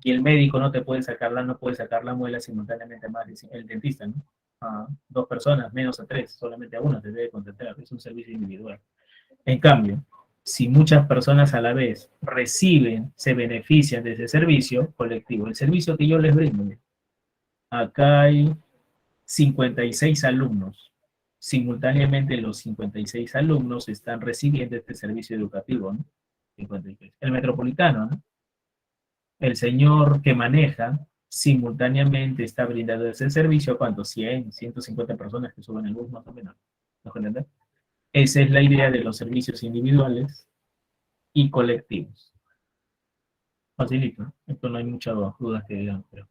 Y el médico no puede sacar la muela simultáneamente más el dentista, ¿no? A dos personas, menos a tres, solamente a una se debe contemplar, es un servicio individual. En cambio, si muchas personas a la vez reciben, se benefician de ese servicio colectivo, el servicio que yo les brindo, acá hay 56 alumnos. Simultáneamente los 56 alumnos están recibiendo este servicio educativo, ¿no? 56. El metropolitano, ¿no? El señor que maneja simultáneamente está brindando ese servicio a cuántos, 100, 150 personas que suben el bus más o menos. ¿No entiendes? Esa es la idea de los servicios individuales y colectivos. Facilito. Esto no hay muchas dudas que digan. Pero.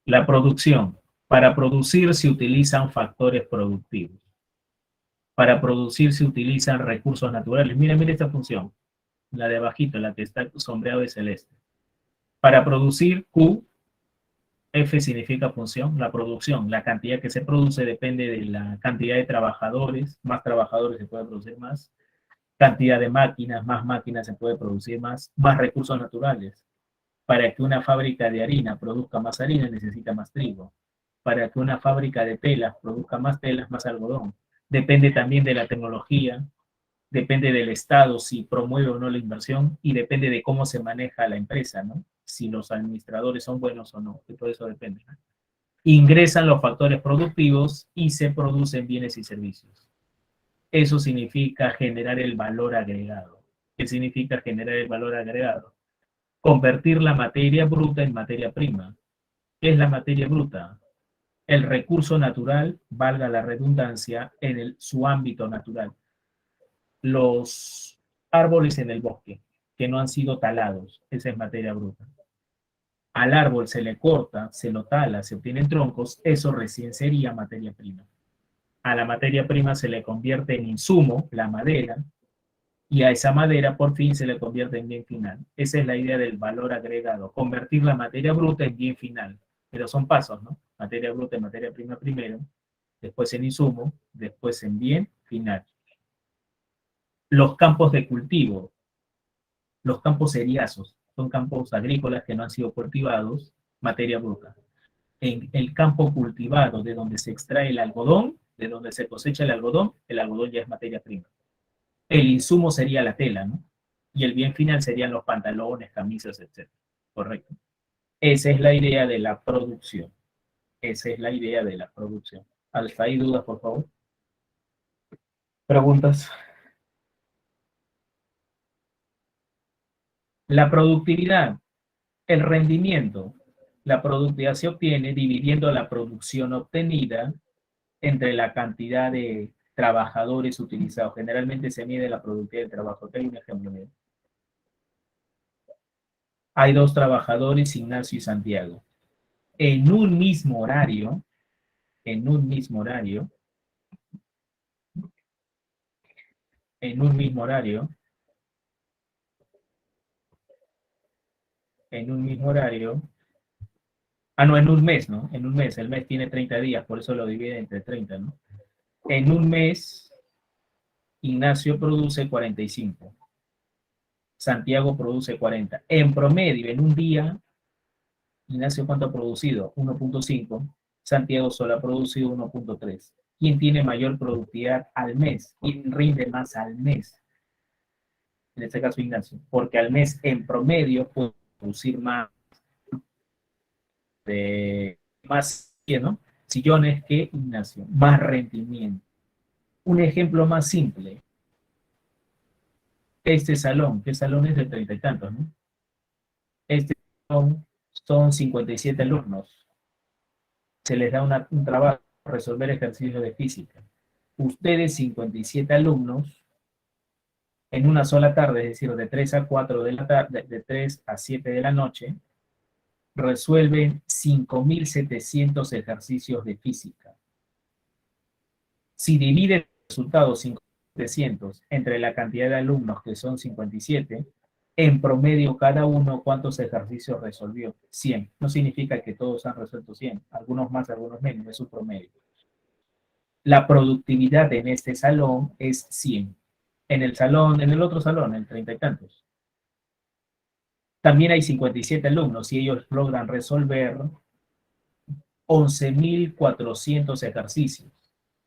La producción. Para producir se utilizan factores productivos. Para producir se utilizan recursos naturales. Mira, mira esta función. La de abajito, la que está sombreado de celeste. Para producir, Q, F significa función, la producción. La cantidad que se produce depende de la cantidad de trabajadores. Más trabajadores se puede producir más. Cantidad de máquinas, más máquinas se puede producir más. Más recursos naturales. Para que una fábrica de harina produzca más harina, necesita más trigo. Para que una fábrica de telas produzca más telas, más algodón. Depende también de la tecnología, depende del Estado si promueve o no la inversión y depende de cómo se maneja la empresa, ¿no? Si los administradores son buenos o no, de todo eso depende, ¿no? Ingresan los factores productivos y se producen bienes y servicios. Eso significa generar el valor agregado. ¿Qué significa generar el valor agregado? Convertir la materia bruta en materia prima. ¿Qué es la materia bruta? El recurso natural, valga la redundancia, en su ámbito natural. Los árboles en el bosque que no han sido talados, esa es materia bruta. Al árbol se le corta, se lo tala, se obtienen troncos, eso recién sería materia prima. A la materia prima se le convierte en insumo, la madera, y a esa madera por fin se le convierte en bien final. Esa es la idea del valor agregado, convertir la materia bruta en bien final. Pero son pasos, ¿no? Materia bruta en materia prima primero, después en insumo, después en bien final. Los campos de cultivo, los campos seriazos, son campos agrícolas que no han sido cultivados, materia bruta. En el campo cultivado, de donde se extrae el algodón, de donde se cosecha el algodón ya es materia prima. El insumo sería la tela, ¿no? Y el bien final serían los pantalones, camisas, etc. Correcto. Esa es la idea de la producción. Esa es la idea de la producción. ¿Hasta ahí dudas, por favor? ¿Preguntas? La productividad, el rendimiento. La productividad se obtiene dividiendo la producción obtenida entre la cantidad de trabajadores utilizados. Generalmente se mide la productividad del trabajo. Aquí hay un ejemplo. Mira. Hay dos trabajadores, Ignacio y Santiago. En un mismo horario, en un mismo horario, en un mismo horario, en un mismo horario, no, en un mes, ¿no? En un mes, el mes tiene 30 días, por eso lo divide entre 30, ¿no? En un mes, Ignacio produce 45, Santiago produce 40. En promedio, en un día, Ignacio, ¿cuánto ha producido? 1.5, Santiago solo ha producido 1.3. ¿Quién tiene mayor productividad al mes? ¿Quién rinde más al mes? En este caso, Ignacio, porque al mes, en promedio, puede producir más ¿no? Sillones que Ignacio, más rendimiento. Un ejemplo más simple, este salón, ¿qué salón es de 30 y tantos, ¿no? Este salón son 57 alumnos, se les da un trabajo, resolver ejercicios de física. Ustedes, 57 alumnos, en una sola tarde, es decir, de 3 a 4 de la tarde, de 3 a 7 de la noche, resuelven 5.700 ejercicios de física. Si divide el resultado 5.700 entre la cantidad de alumnos, que son 57, en promedio cada uno, ¿cuántos ejercicios resolvió? 100. No significa que todos han resuelto 100, algunos más, algunos menos, es un promedio. La productividad en este salón es 100. En el otro salón, el 30 y tantos. También hay 57 alumnos y ellos logran resolver 11.400 ejercicios.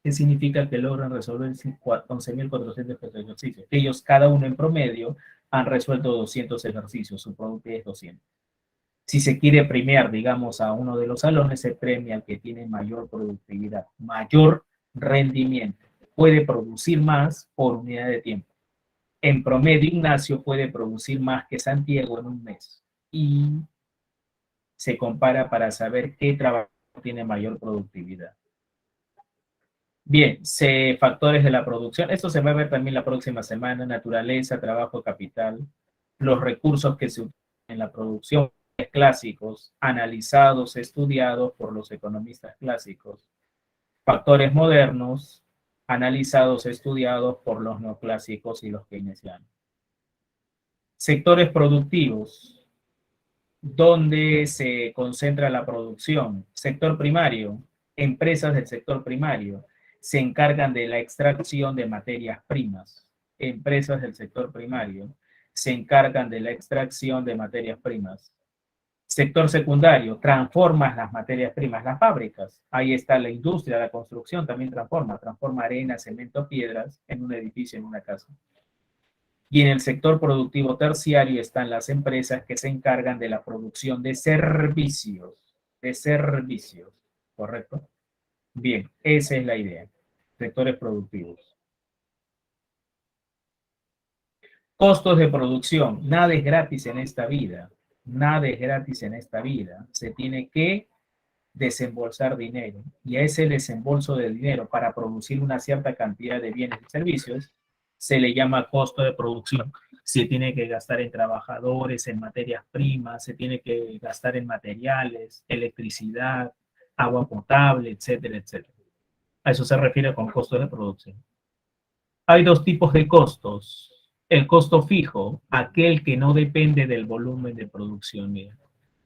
¿Qué significa que logran resolver 11.400 ejercicios? Ellos, cada uno en promedio, han resuelto 200 ejercicios, su productividad es 200. Si se quiere premiar, digamos, a uno de los salones, se premia al que tiene mayor productividad, mayor rendimiento. Puede producir más por unidad de tiempo. En promedio, Ignacio puede producir más que Santiago en un mes. Y se compara para saber qué trabajo tiene mayor productividad. Bien, factores de la producción. Esto se va a ver también la próxima semana. Naturaleza, trabajo, capital, los recursos que se utilizan en la producción clásicos, analizados, estudiados por los economistas clásicos. Factores modernos, analizados, estudiados por los neoclásicos y los keynesianos. Sectores productivos, donde se concentra la producción. Sector primario, empresas del sector primario se encargan de la extracción de materias primas. Empresas del sector primario se encargan de la extracción de materias primas. Sector secundario, transforma las materias primas, las fábricas. Ahí está la industria, la construcción también transforma arena, cemento, piedras en un edificio, en una casa. Y en el sector productivo terciario están las empresas que se encargan de la producción de servicios, ¿correcto? Bien, esa es la idea. Sectores productivos. Costos de producción. Nada es gratis en esta vida. Nada es gratis en esta vida. Se tiene que desembolsar dinero. Y a ese desembolso de dinero para producir una cierta cantidad de bienes y servicios se le llama costo de producción. Se tiene que gastar en trabajadores, en materias primas, se tiene que gastar en materiales, electricidad, agua potable, etcétera, etcétera. A eso se refiere con costos de producción. Hay dos tipos de costos. El costo fijo, aquel que no depende del volumen de producción. Mira.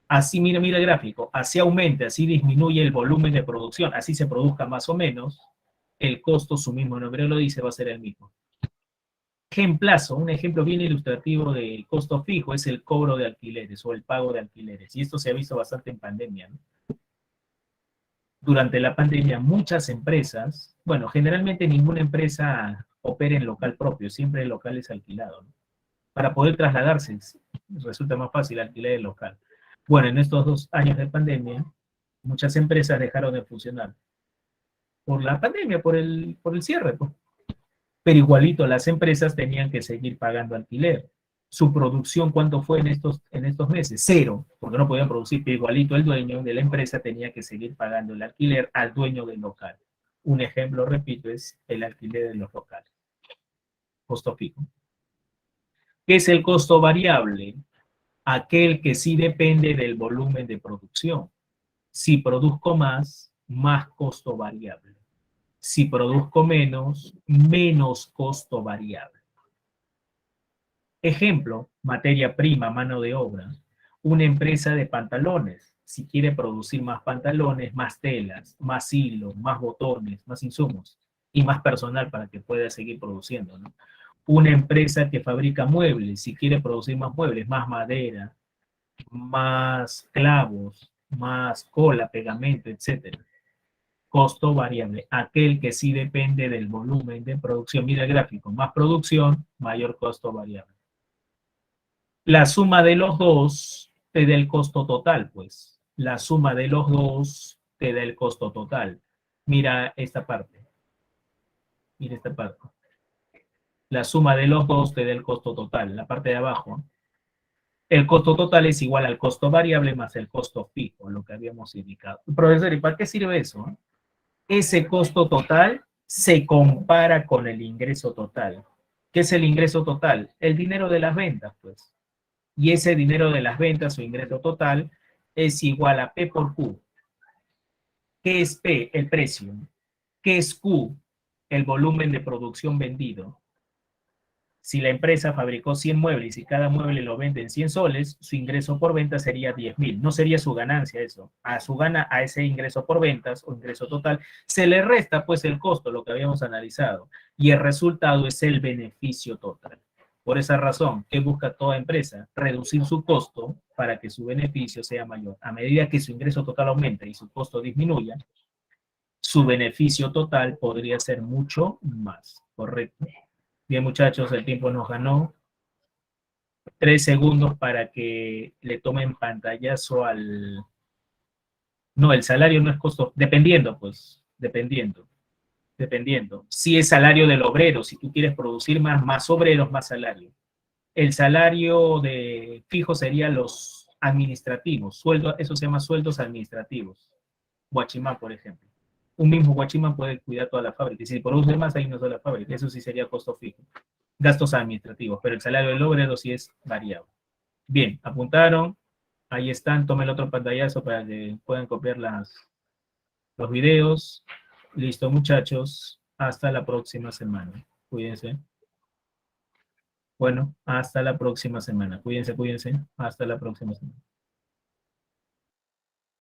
Así, mira el gráfico, así aumenta, así disminuye el volumen de producción, así se produzca más o menos, el costo, su mismo nombre lo dice, va a ser el mismo. Ejemplazo, un ejemplo bien ilustrativo del costo fijo es el cobro de alquileres o el pago de alquileres, y esto se ha visto bastante en pandemia, ¿no? Durante la pandemia muchas empresas, bueno, generalmente ninguna empresa opera en local propio, siempre el local es alquilado, ¿no? Para poder trasladarse resulta más fácil alquilar el local. Bueno, en estos 2 años de pandemia, muchas empresas dejaron de funcionar por la pandemia, por el cierre, pues. Pero igualito las empresas tenían que seguir pagando alquiler. Su producción, ¿cuánto fue en estos meses? 0, porque no podían producir, pero igualito el dueño de la empresa tenía que seguir pagando el alquiler al dueño del local. Un ejemplo, repito, es el alquiler de los locales. Costo fijo. ¿Qué es el costo variable? Aquel que sí depende del volumen de producción. Si produzco más, más costo variable. Si produzco menos, menos costo variable. Ejemplo, materia prima, mano de obra. Una empresa de pantalones, si quiere producir más pantalones, más telas, más hilo, más botones, más insumos y más personal para que pueda seguir produciendo, ¿no? Una empresa que fabrica muebles, si quiere producir más muebles, más madera, más clavos, más cola, pegamento, etcétera. Costo variable, aquel que sí depende del volumen de producción. Mira el gráfico, más producción, mayor costo variable. La suma de los dos te da el costo total, pues. La suma de los dos te da el costo total. Mira esta parte. Mira esta parte. La suma de los dos te da el costo total, la parte de abajo. El costo total es igual al costo variable más el costo fijo, lo que habíamos indicado. Profesor, ¿y para qué sirve eso? Ese costo total se compara con el ingreso total. ¿Qué es el ingreso total? El dinero de las ventas, pues. Y ese dinero de las ventas o ingreso total es igual a P por Q. ¿Qué es P? El precio. ¿Qué es Q? El volumen de producción vendido. Si la empresa fabricó 100 muebles y cada mueble lo vende en 100 soles, su ingreso por venta sería 10.000. No sería su ganancia eso. A ese ingreso por ventas o ingreso total se le resta pues el costo, lo que habíamos analizado. Y el resultado es el beneficio total. Por esa razón, ¿qué busca toda empresa? Reducir su costo para que su beneficio sea mayor. A medida que su ingreso total aumenta y su costo disminuya, su beneficio total podría ser mucho más, ¿correcto? Bien, muchachos, el tiempo nos ganó. 3 segundos para que le tomen pantallazo al... No, el salario no es costo, dependiendo, pues, dependiendo. Si es salario del obrero, si tú quieres producir más obreros, más salario. El salario de fijo sería los administrativos, sueldo, eso se llama sueldos administrativos. Guachimán, por ejemplo. Un mismo guachimán puede cuidar toda la fábrica. Y si produce más, hay una sola fábrica. Eso sí sería costo fijo. Gastos administrativos, pero el salario del obrero sí es variable. Bien, apuntaron. Ahí están, tomen el otro pantallazo para que puedan copiar los videos. Listo, muchachos. Hasta la próxima semana. Cuídense. Bueno, hasta la próxima semana. Cuídense, cuídense. Hasta la próxima semana.